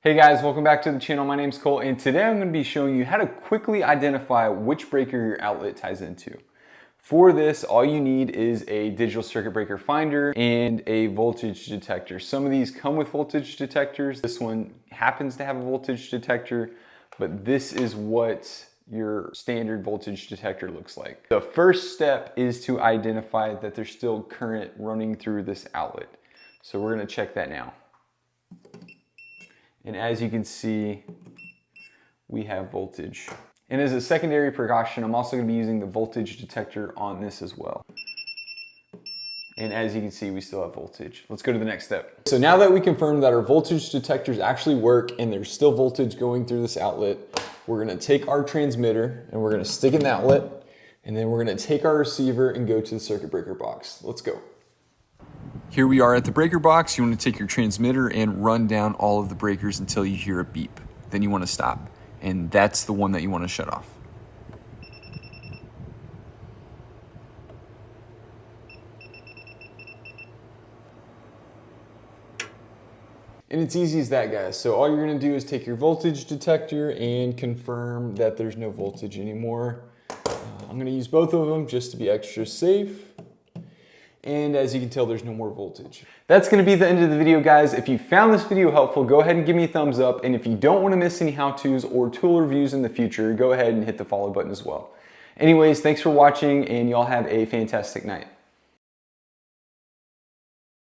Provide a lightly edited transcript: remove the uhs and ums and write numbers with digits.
Hey guys, welcome back to the channel. My name's Cole, and today I'm going to be showing you how to quickly identify which breaker your outlet ties into. For this, all you need is a digital circuit breaker finder and a voltage detector. Some of these come with voltage detectors. This one happens to have a voltage detector, but this is what your standard voltage detector looks like. The first step is to identify that there's still current running through this outlet. So we're going to check that now. And as you can see, we have voltage. And as a secondary precaution, I'm also going to be using the voltage detector on this as well. And as you can see, we still have voltage. Let's go to the next step. So now that we confirmed that our voltage detectors actually work and there's still voltage going through this outlet, we're going to take our transmitter and we're going to stick in the outlet, and then we're going to take our receiver and go to the circuit breaker box. Let's go. Here we are at the breaker box. You want to take your transmitter and run down all of the breakers until you hear a beep. Then you want to stop, and that's the one that you want to shut off. And it's easy as that, guys. So all you're going to do is take your voltage detector and confirm that there's no voltage anymore. I'm going to use both of them just to be extra safe. And as you can tell, there's no more voltage. That's going to be the end of the video, guys. If you found this video helpful, go ahead and give me a thumbs up. And if you don't want to miss any how-tos or tool reviews in the future, go ahead and hit the follow button as well. Anyways, thanks for watching, and y'all have a fantastic night.